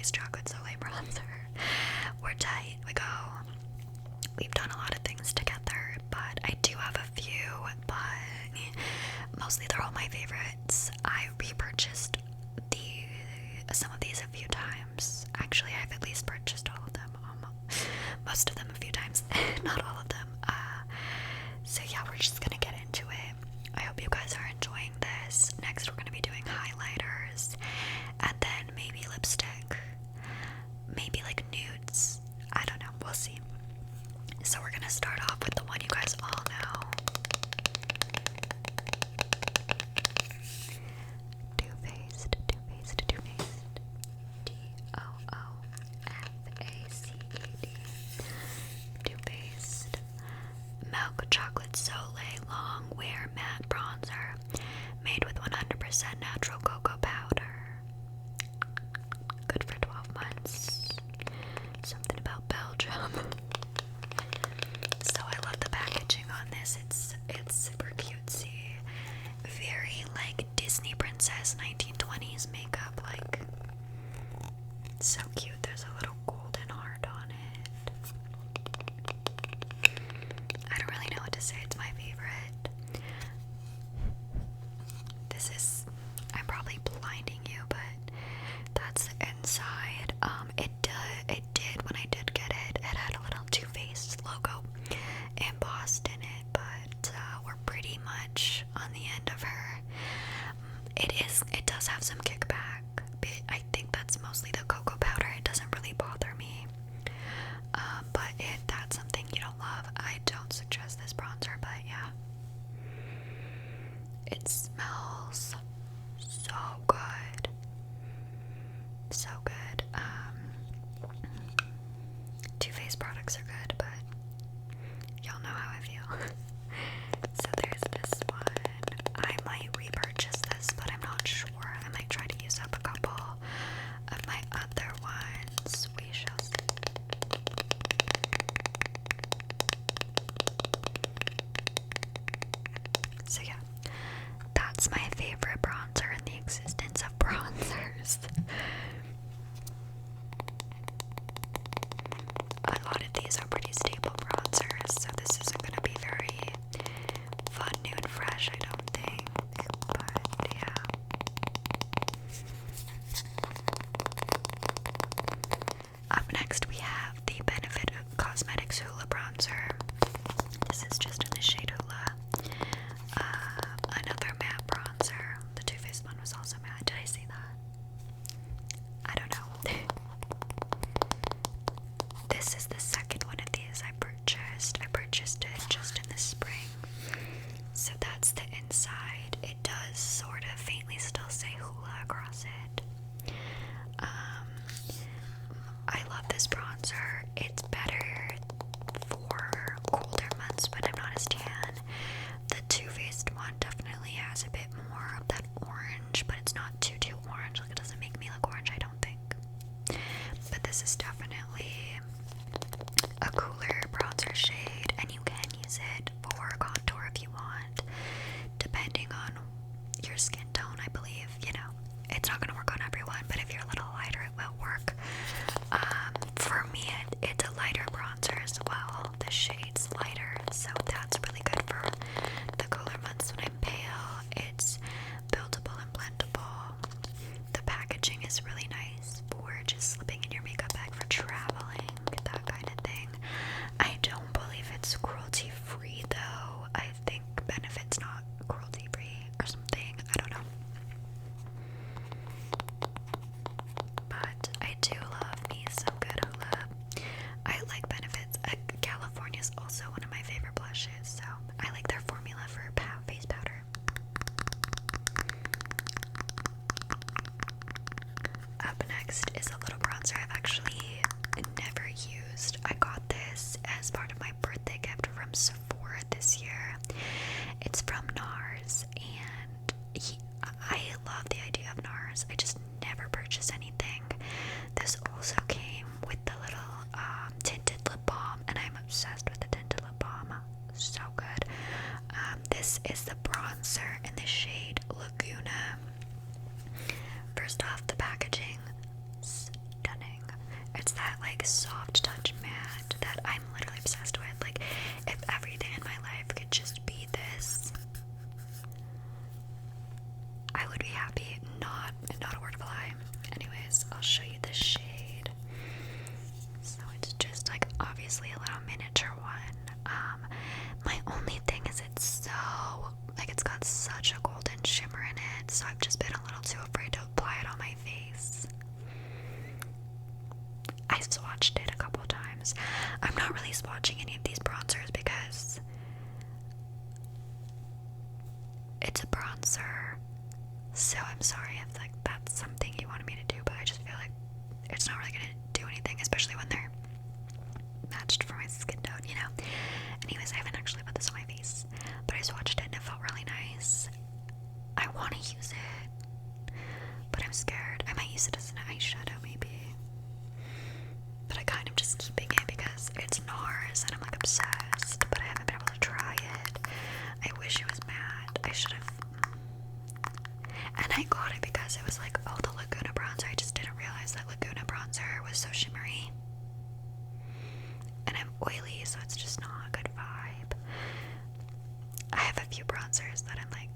Faced Chocolate Soleil Bronzer. We're tight. We've done a lot of things together, but I do have a few, but mostly they're all my favorites. I repurchased some of these a few times. Actually, I've at least purchased all of them. Most of them a few times, not all of them. So yeah, we're just gonna get into it. I hope you guys are enjoying this. Next, we're gonna be doing highlighters, and then maybe lipstick, maybe like nudes. I don't know, we'll see. So we're gonna start off with the one you guys all know. Too Faced. Toofaced. Too Faced. Milk Chocolate Soleil Long Wear Matte Bronzer, made with 100% natural cocoa powder. Good for 12 months. Something about Belgium. So I love the packaging on this. It's super cutesy. Very like Disney princess 1920s makeup, like so cute. There's a little golden heart on it. I don't really know what to say. It's my favorite. I'm probably blinding you, but that's the inside. It did when I did get it. It had a little Too Faced logo embossed in it, but we're pretty much on the end of her. It does have some kickback, but I think that's mostly the cocoa powder. It doesn't really bother me. But if that's something you don't love, I don't suggest this bronzer, but yeah. It smells so good. So good. Too Faced products are good, but y'all know how I feel. So there's this one. I might repurchase this, but I'm not sure. I might try to use up a couple of my other ones. We shall see. So yeah, that's my favorite bronzer in the existence of bronzers. A lot of these are pretty stable bronzers, so this isn't going to be very fun, new, and fresh, I don't think. But yeah. Up next, we have the Benefit Cosmetics Hoola Bronzer. This is just in the shade Hoola. Another matte bronzer. The Too Faced one was also matte. Did I say that? I don't know. This is the second one of these I purchased. I purchased it just in the spring. So that's the inside. It does sort of faintly still say Hoola across it. I love this bronzer. It's better for colder months when I'm not as tan. The Too Faced one definitely has a bit more of that orange, but it's not too orange. Like, it doesn't make me look orange, I don't think. But this is definitely a cooler bronzer shade, and you can use it for contour if you want, depending on your skin tone, I believe. It's not going to work on everyone, but if you're a little lighter, it will work. For me, it's a lighter bronzer as well. The shade's lighter, so that's really good for the cooler months when I'm pale. It's buildable and blendable. The packaging is really nice for just slipping in your makeup bag for traveling, that kind of thing. I don't believe it's cruelty free though. I think Benefit's not cruelty free or something. I don't know. But I do love me some good Hoola. I like Benefits. California's also one of my favorite blushes, so I like their formula for face powder. Up next is a little bronzer I've actually never used. I got this as part of my birthday gift from Sephora this year. It's from Nars, and I love the idea of Nars. I just never purchase anything. This also came with the little tinted lip balm, and I'm obsessed with the tinted lip balm. So good. This is the bronzer in the shade Laguna. First off, the packaging, stunning. that like soft touch matte that I'm literally obsessed with. Like, if every day in my life could just be this, I would be happy. Not a word of a lie. Anyways, I'll show you the shade. So it's just like obviously a little miniature one. My only thing is it's so like it's got such a golden shimmer in it, so I've just been a little too afraid to apply it on my face. I swatched it a couple times. I'm not really swatching any of these bronzers because it's a bronzer. So I'm sorry if like that's something you wanted me to do, but I just feel like it's not really gonna do anything, especially when they're matched for my skin tone, you know? Anyways, I haven't actually put this on my face, but I swatched it and it felt really nice. I want to use it, but I'm scared. I might use it as an eyeshadow maybe. But I kind of just keeping it because it's Nars and I'm like obsessed, but I haven't been able to try it. I wish it was matte. I should have. And I got it because it was like, oh, the Laguna bronzer. I just didn't realize that Laguna bronzer was so shimmery. And I'm oily, so it's just not a good vibe. I have a few bronzers that I'm like,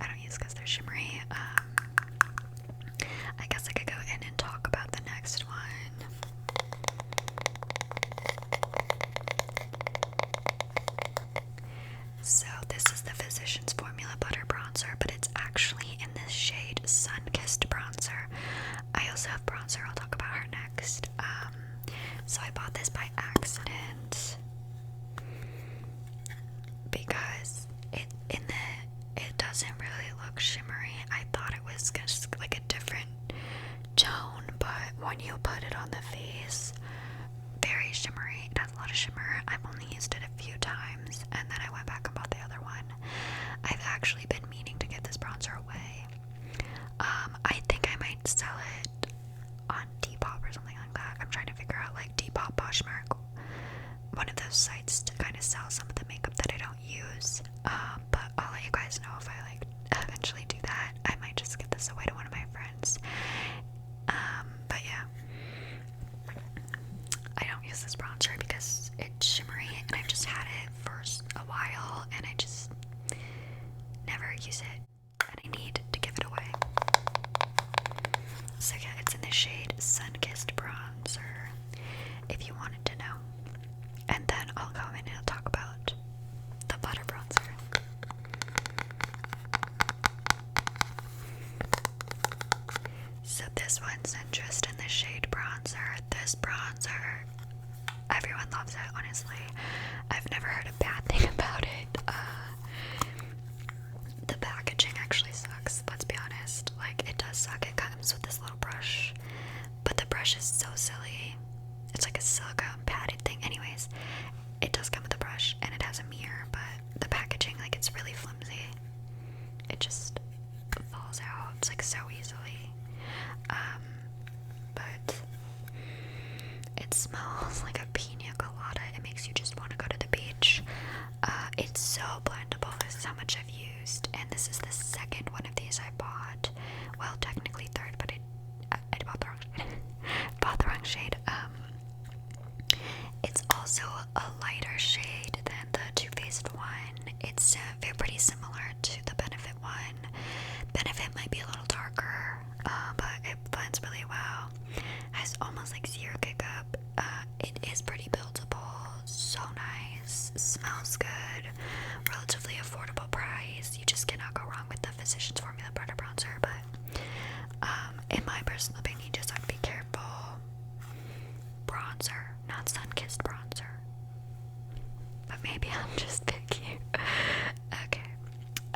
I don't use because they're shimmery. I guess I could go in and talk about the next one. So this is the Physicians Formula Butter Bronzer, but it's actually in this shade Sun-Kissed Bronzer. I also have bronzer, I'll talk about her next. So I bought this by accident because it doesn't really look shimmery. I thought it was just like a different tone, but when you put it on the face, very shimmery. It has a lot of shimmer. I've only used it a few times, and then I went back and bought the other one. I've actually been meaning to give this bronzer away. I think I might sell it on Depop or something like that. I'm trying to figure out like Depop, Poshmark, one of those sites to kind of sell some of the makeup that I don't use. But I'll let you guys know if I like eventually do that. I might just give this away to one of my friends. But yeah, I don't use this bronzer because it's shimmery and I've just had it for a while and I just never use it and I need to give it away. So yeah, it's in the shade Sun-Kissed Bronzer if you wanted to know. And then I'll go in and I'll talk about the butter bronzer. So this one's just in the shade Bronzer. This bronzer, everyone loves it, honestly. I've never heard a bad thing about it. The packaging actually sucks, let's be honest. Like, it does suck. It comes with this little brush, but the brush is so silly. It's like a silicone padded thing. Anyways, it does come with a brush and it has a mirror, but the packaging, like, it's really flimsy. It just falls out. It's like so easily. But it smells like a pina colada. It makes you just want to go to the beach. It's so blendable. This is how much I've used, and this is the second one of these I bought. Well, technically third, but I bought the wrong shade. Bought the wrong shade. It's also a lighter shade than the Too Faced one. It's very pretty similar to the Benefit one. Benefit might be a little darker, but it blends really well. Has almost like zero kick-up. It is pretty buildable, so nice, smells good, relatively affordable price. You just cannot go wrong with the Physicians Formula Butter Bronzer, but in my personal opinion, just have to be careful. Bronzer, not sun-kissed bronzer. But maybe I'm just picky. Okay,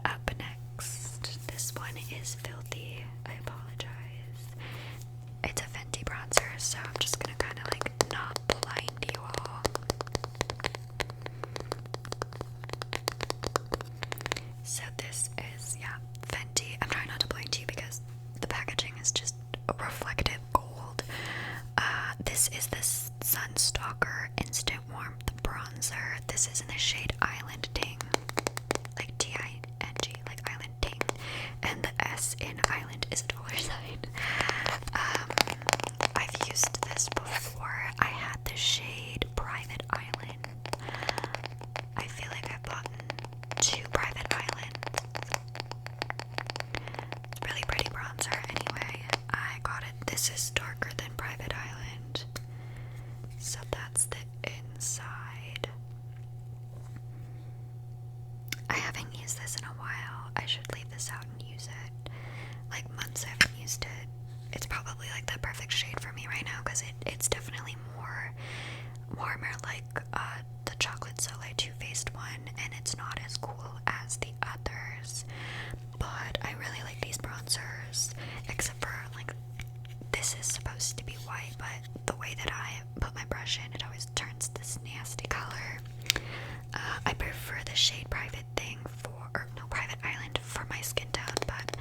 up next, this one is filthy. I apologize. It's a Fenty bronzer, so I'm just gonna kind of like not blind you all. So this is, yeah, Fenty. I'm trying not to blind you because the packaging is just reflective gold. This is the Sunstalker Instant Warmth Bronzer. This is in the shade Island Ting, like T-I-N-G, like Island Ting, and the S in Island is a dollar sign. I've used this before. used this in a while. I should leave this out and use it. Like months I haven't used it. It's probably like the perfect shade for me right now because it's definitely more warmer, like the Chocolate Soleil Too Faced one, and it's not as cool as the others. But I really like these bronzers, except for like this is supposed to be white, but the way that I put my brush in, it always turns this nasty color. I prefer the shade Private Private Island for my skin tone, but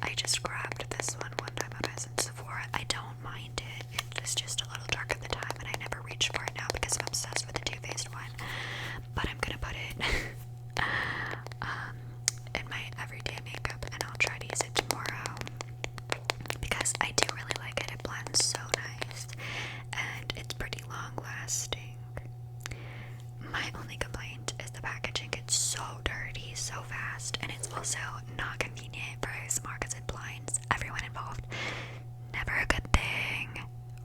I just grabbed this one time when I was in Sephora. I don't mind it. It was just a little dark at the time, and I never reach for it now because I'm obsessed with the Too Faced one. But I'm gonna put it in my everyday makeup, and I'll try to use it tomorrow because I do really like it. It blends so nice, and it's pretty long lasting. My only complaint is the packaging. It's so dirty, so fast, and it's also not convenient for ASMR because it blinds everyone involved. Never a good thing.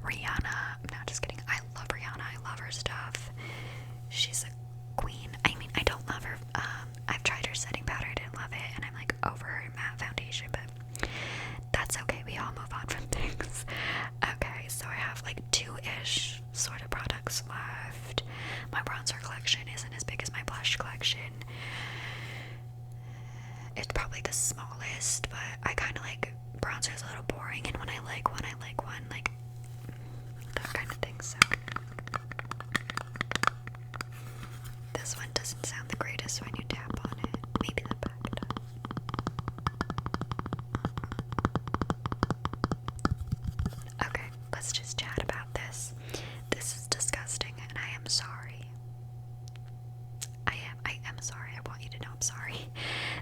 Rihanna, no, just kidding. I love Rihanna. I love her stuff. She's a queen. I mean, I don't love her. I've tried her setting powder. I didn't love it, and I'm like over her matte foundation, but that's okay. We all move on from things. Okay, so I have like 2-ish sort of products left. My bronzer collection isn't as big as my blush collection. It's probably the smallest, but I kind of like bronzers a little boring, and when I like one, like that kind of thing. So this one doesn't sound the greatest when you tap on it. Maybe the back does. Okay, let's just chat about this. This is disgusting, and I am sorry. I am sorry. I want you to know I'm sorry.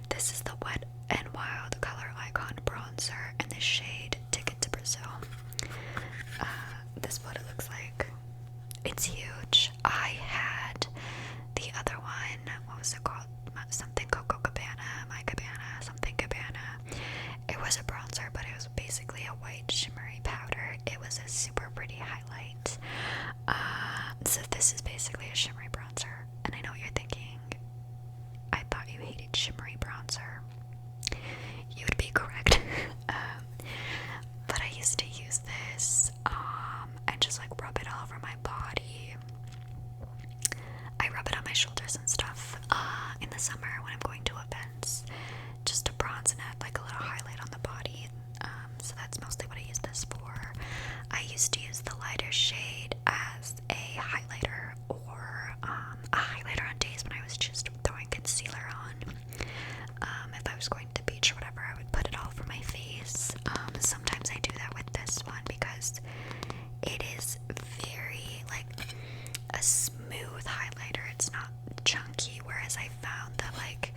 This is the Wet n Wild Color Icon Bronzer in the shade Ticket to Brazil. This is what it looks like. It's huge. I had the other one. What was it called? Something Coco Cabana, My Cabana, something Cabana. It was a bronzer, but it was basically a white shimmery powder. It was a super pretty highlight. So this is basically a shimmery bronzer. And I know what you're thinking. I thought you hated shimmery bronzer. You would be correct. But I used to use this and just like rub it all over my body. I rub it on my shoulders and stuff in the summer when I'm going to events, just to bronze and add like a little highlight on the body. So that's mostly what I use this for. I used to use the lighter shade as a highlighter, or a highlighter on days when I was just throwing concealer on. If I was going to the beach or whatever, I would put it all over my face. Sometimes I do that with this one because it is very like a smooth highlighter. It's not chunky, whereas I found that like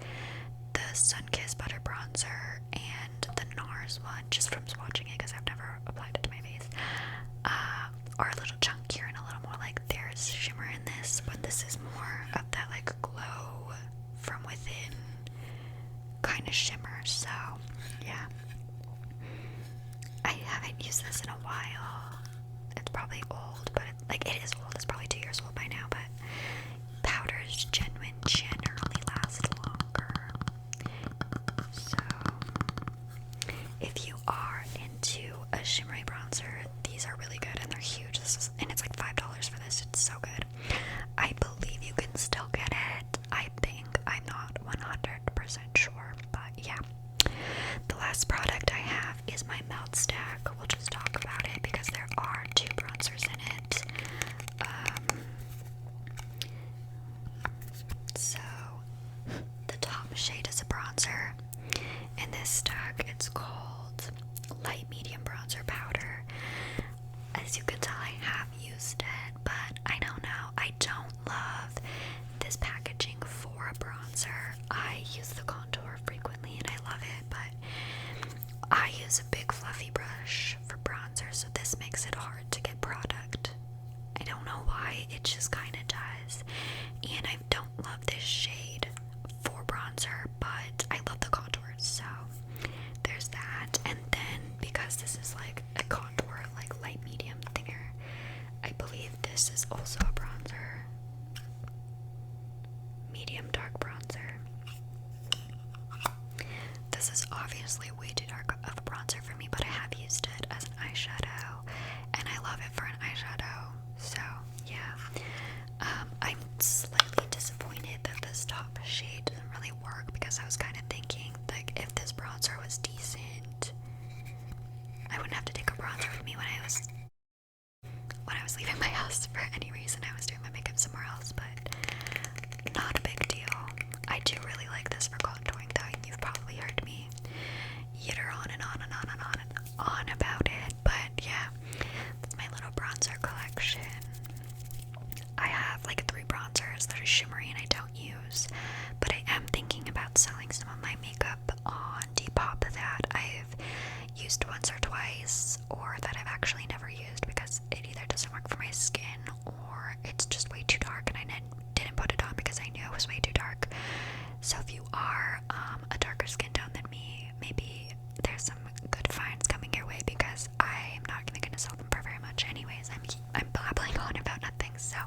the Sunkissed Butter Bronzer and the Nars one, just from swatching it because I've never applied it to my face, are a little chunkier and a little more like there's shimmer in this, but this is more of that like glow from within kind of shimmer. So yeah, I haven't used this in a while. It's probably old, but it is old. It's probably 2 years old by now, but powders generally last longer. So if you are into a shimmery bronzer, these are really good, and they're huge. And it's like $5 for this. It's so good. I believe you can still get it. I think. I'm not 100% sure, but yeah. The last product I have is my Melt Stack. We'll just talk about it because there are 2 bronzers in it. So the top shade is a bronzer. In this stack, it's called Light Medium Bronzer Powder. As you can tell, I have used it, but I don't know. I don't love this packaging for a bronzer. I use the contour frequently and I love it, but I use a big fluffy brush for bronzer, so this makes it hard to get product. I don't know why, it just kind of does. And I don't love this shade for bronzer, but I love the contours, so there's that. And then because this is like a contour, like light medium thinger, I believe this is also a bronzer. Medium dark bronzer. obviously way too dark of a bronzer for me, but I have used it as an eyeshadow, and I love it for an eyeshadow. So yeah, I'm slightly disappointed that this top shade doesn't really work, because I was kind of thinking, like, if this bronzer was decent, I wouldn't have to take a bronzer with me when I was leaving my house for any reason. I was doing my makeup somewhere else, but not a big deal. I do really like this for contouring though. You've probably heard me yitter on and on and on and on and on about it, but yeah, that's my little bronzer collection. I have like 3 bronzers that are shimmery and I don't use, but I am thinking about selling some of my makeup on Depop that I've used once or twice, or that I've actually never used because it either doesn't work for my skin or it's just way too dark and I didn't put it on because I knew it was way too dark. So if you are a darker skin tone than me, maybe there's some good finds coming your way, because I'm not gonna sell them for very much anyways. I'm blabbling on about nothing. So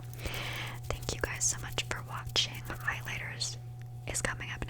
thank you guys so much for watching. Highlighters is coming up